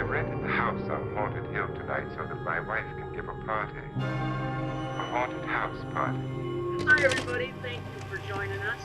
rented the house on Haunted Hill tonight so that my wife can give a party. A haunted house party. Hi, everybody. Thank you for joining us.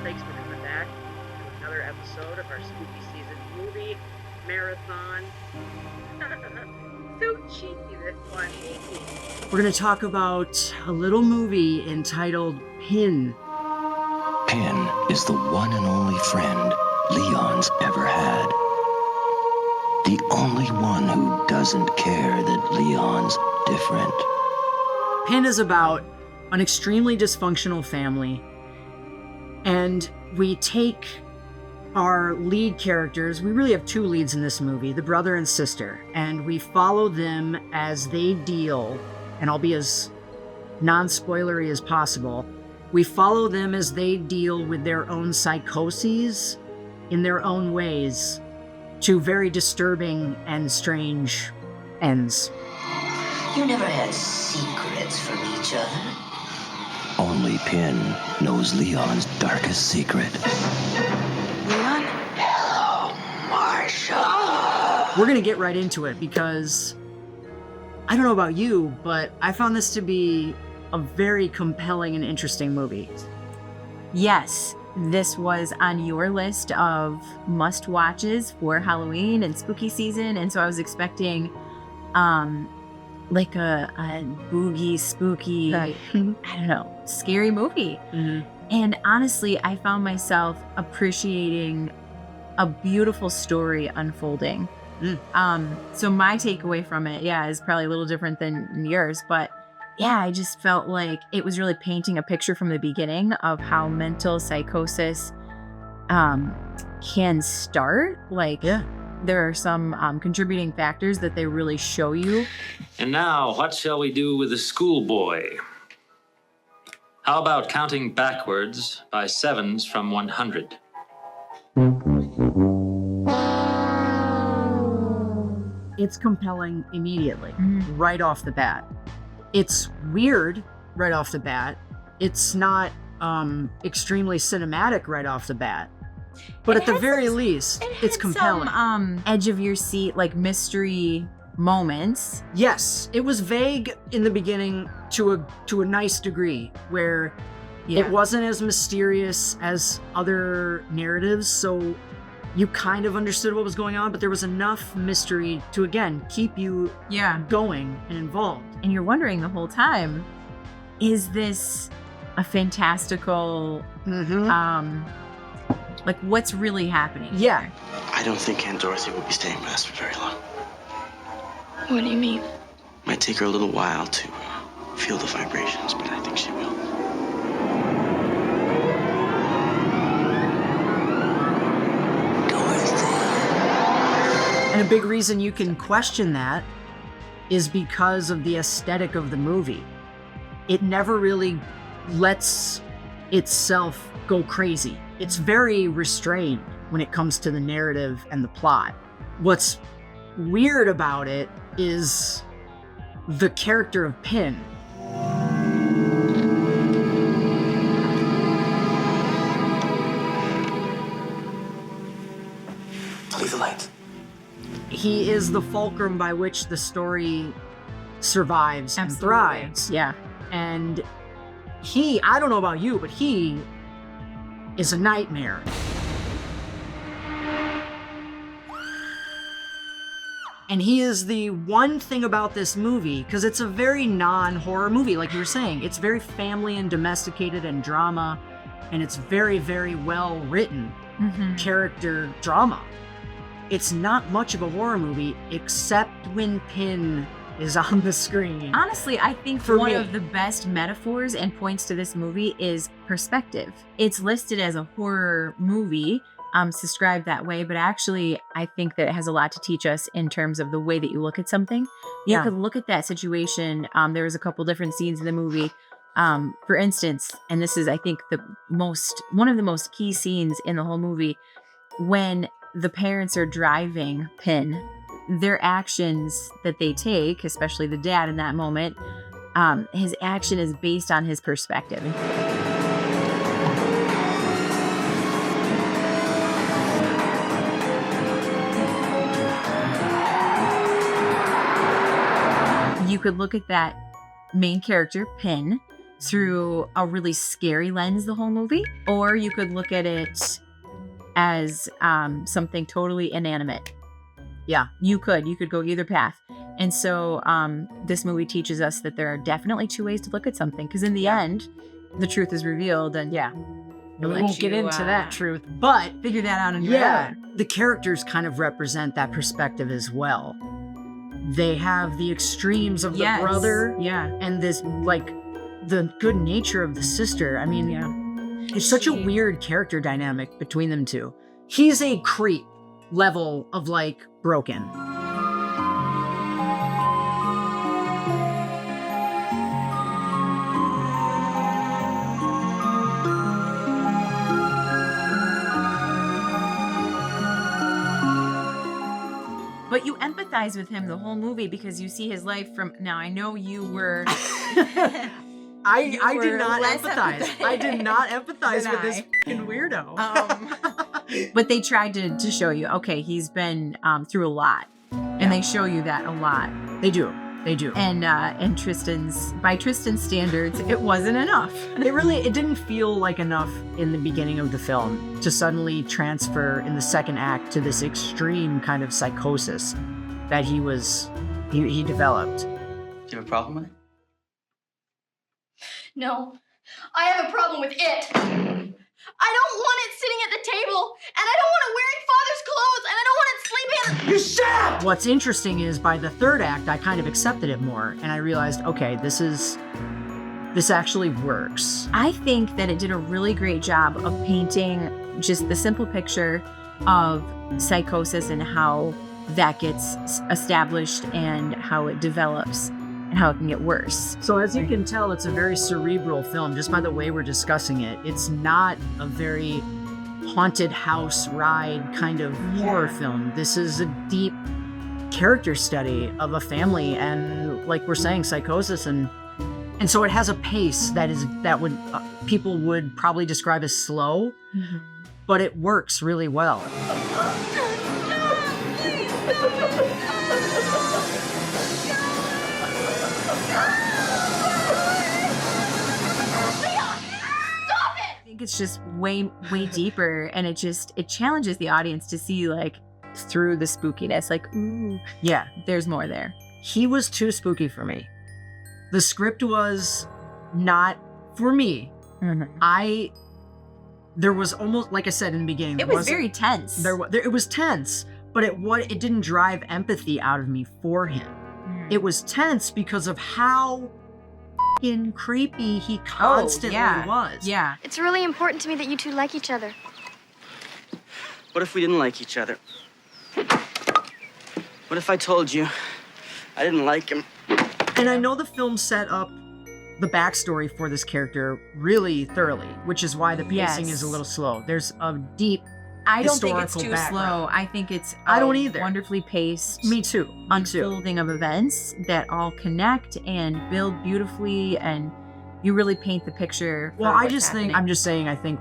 Thanks for coming back to another episode of our spooky season movie marathon. So cheeky, this one. Cheeky. We're going to talk about a little movie entitled Pin. Pin is the one and only friend Leon's ever had. The only one who doesn't care that Leon's different. Pin is about an extremely dysfunctional family, and we take our lead characters, we really have two leads in this movie, the brother and sister, and we follow them as they deal, and I'll be as non-spoilery as possible, we follow them as they deal with their own psychoses in their own ways to very disturbing and strange ends. You never had secrets from each other. Only Pin knows Leon's darkest secret. Leon? Hello, Marsha. We're going to get right into it because I don't know about you, but I found this to be a very compelling and interesting movie. Yes, this was on your list of must-watches for Halloween and spooky season, and so I was expecting like a boogie, spooky, I don't know, scary movie. Mm-hmm. And honestly, I found myself appreciating a beautiful story unfolding. So my takeaway from it, is probably a little different than yours, but I just felt like it was really painting a picture from the beginning of how mental psychosis can start. There are some contributing factors that they really show you. And now, what shall we do with the schoolboy? How about counting backwards by sevens from 100? It's compelling immediately, right off the bat. It's weird right off the bat. It's not extremely cinematic right off the bat. But at the very least, it's compelling. Some edge of your seat, like mystery moments. Yes, it was vague in the beginning to a nice degree, where it wasn't as mysterious as other narratives, so you kind of understood what was going on, but there was enough mystery to, again, keep you going and involved. And you're wondering the whole time, is this a fantastical, like what's really happening? Yeah. I don't think Aunt Dorothy will be staying with us for very long. What do you mean? Might take her a little while to feel the vibrations, but I think she will. And a big reason you can question that is because of the aesthetic of the movie. It never really lets itself go crazy. It's very restrained when it comes to the narrative and the plot. What's weird about it is the character of Pin. Leave the lights. He is the fulcrum by which the story survives and thrives. Yeah. And I don't know about you, but he is a nightmare. And he is the one thing about this movie, because it's a very non-horror movie, like you were saying. It's very family and domesticated and drama, and it's very, very well written character drama. It's not much of a horror movie, except when Pin is on the screen. Honestly, I think one of the best metaphors and points to this movie is perspective. It's listed as a horror movie, described that way, but actually I think that it has a lot to teach us in terms of the way that you look at something. You could look at that situation. There was a couple different scenes in the movie. For instance, and this is, I think, one of the most key scenes in the whole movie, when the parents are driving Pin, their actions that they take, especially the dad in that moment, his action is based on his perspective. could look at that main character, Pin, through a really scary lens the whole movie, or you could look at it as something totally inanimate. Yeah, you could go either path. And so this movie teaches us that there are definitely two ways to look at something, because in the end, the truth is revealed, and we won't get into that truth, but figure that out in your head. The characters kind of represent that perspective as well. They have the extremes of the brother, and this, like, the good nature of the sister. I mean, it's such a weird character dynamic between them two. He's a creep level of, like, broken. But you empathize with him the whole movie because you see his life from... Now, I know you were... I did not empathize. I did not empathize with this fucking weirdo. But they tried to show you, okay, he's been through a lot. And they show you that a lot. They do. And by Tristan's standards, it wasn't enough. It didn't feel like enough in the beginning of the film to suddenly transfer in the second act to this extreme kind of psychosis that he developed. Do you have a problem with it? No, I have a problem with it. I don't want it sitting at the table, and I don't want it wearing father's clothes, and I don't want it sleeping. You said! What's interesting is by the third act, I kind of accepted it more, and I realized, okay, this actually works. I think that it did a really great job of painting just the simple picture of psychosis and how that gets established and how it develops and how it can get worse. So as you can tell, it's a very cerebral film just by the way we're discussing it. It's not a very haunted house ride kind of horror film. This is a deep character study of a family and, like we're saying, psychosis, and so it has a pace that would people would probably describe as slow, but it works really well. It's just way deeper, and it challenges the audience to see, like, through the spookiness, like, ooh, yeah, there's more there. He was too spooky for me. The script was not for me. There was almost, like I said in the beginning, it was very tense. It was tense, but it didn't drive empathy out of me for him. It was tense because of how creepy he constantly was. Yeah. It's really important to me that you two like each other. What if we didn't like each other? What if I told you I didn't like him? And I know the film set up the backstory for this character really thoroughly, which is why the pacing is a little slow. There's a deep I don't think it's too slow. I think it's I don't either. Wonderfully paced. Me too. Unfolding of events that all connect and build beautifully, and you really paint the picture. Well, I'm just saying, I think,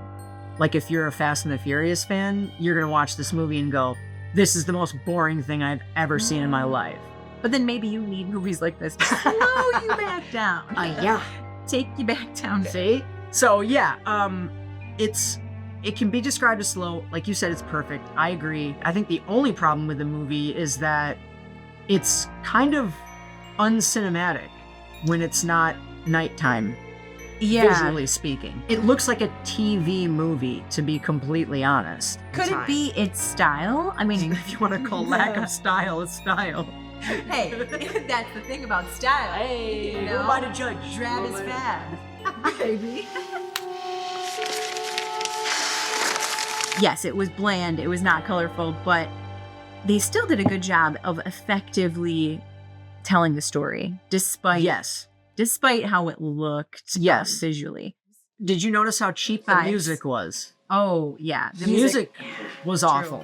like, if you're a Fast and the Furious fan, you're gonna watch this movie and go, "This is the most boring thing I've ever seen in my life." But then maybe you need movies like this to slow you back down. Yeah. Take you back down. See? So yeah, it can be described as slow. Like you said, it's perfect. I agree. I think the only problem with the movie is that it's kind of uncinematic when it's not nighttime, visually speaking. It looks like a TV movie, to be completely honest. Could it be its style? I mean, if you want to call lack of style a style. Hey, that's the thing about style. Hey, who am I to judge? Drab is fab, baby. Yes, it was bland, it was not colorful, but they still did a good job of effectively telling the story, despite how it looked visually. Did you notice how cheap the music was? Oh, yeah. The music was awful.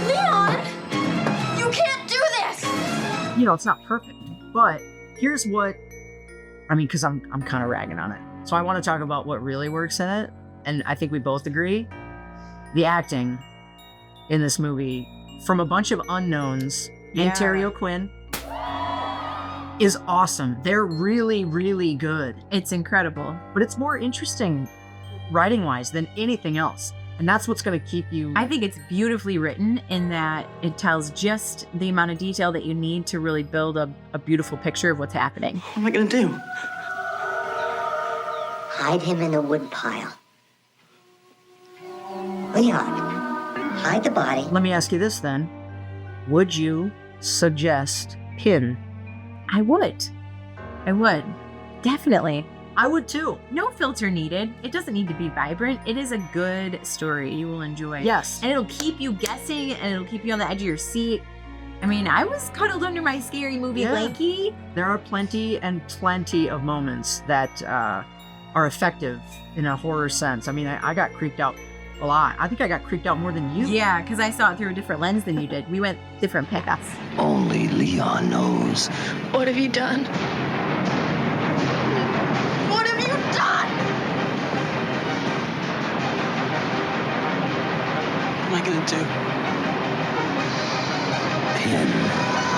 Leon! You can't do this! You know, it's not perfect, but here's what... I mean, because I'm kind of ragging on it. So I want to talk about what really works in it, and I think we both agree. The acting in this movie, from a bunch of unknowns and Terry O'Quinn is awesome. They're really, really good. It's incredible. But it's more interesting writing-wise than anything else. And that's what's going to keep you... I think it's beautifully written in that it tells just the amount of detail that you need to really build a beautiful picture of what's happening. What am I gonna do? Hide him in the wood pile. Leon, hide the body. Let me ask you this then. Would you suggest Pin? I would. Definitely. I would too. No filter needed. It doesn't need to be vibrant. It is a good story you will enjoy. Yes. And it'll keep you guessing and it'll keep you on the edge of your seat. I mean, I was cuddled under my scary movie blankie. There are plenty of moments that are effective in a horror sense. I mean, I got creeped out a lot. I think I got creeped out more than you. Yeah, because I saw it through a different lens than you did. We went different paths. Only Leon knows. What have you done? What have you done? What am I gonna do? Pin.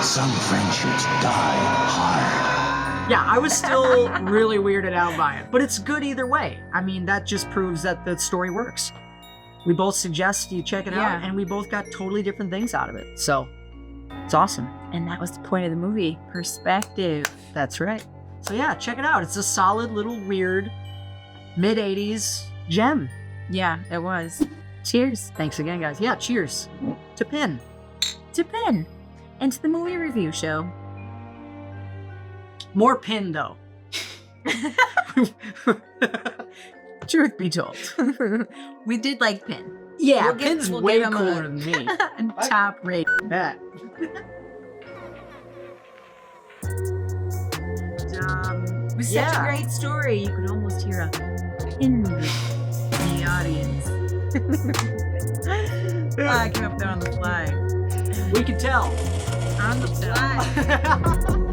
Some friendships die hard. Yeah, I was still really weirded out by it. But it's good either way. I mean, that just proves that the story works. We both suggest you check it out, and we both got totally different things out of it. So, it's awesome. And that was the point of the movie. Perspective. That's right. So yeah, check it out. It's a solid little weird mid-80s gem. Yeah, it was. Cheers. Thanks again, guys. Yeah, cheers. To Pin. To Pin. And to the movie review show. More Pin, though. Truth be told. We did like Pin. Yeah, Pin's way cooler than me. Top rate. Bet. It was such a great story. You could almost hear a pin in the audience. I came up there on the fly. We could tell. On the fly.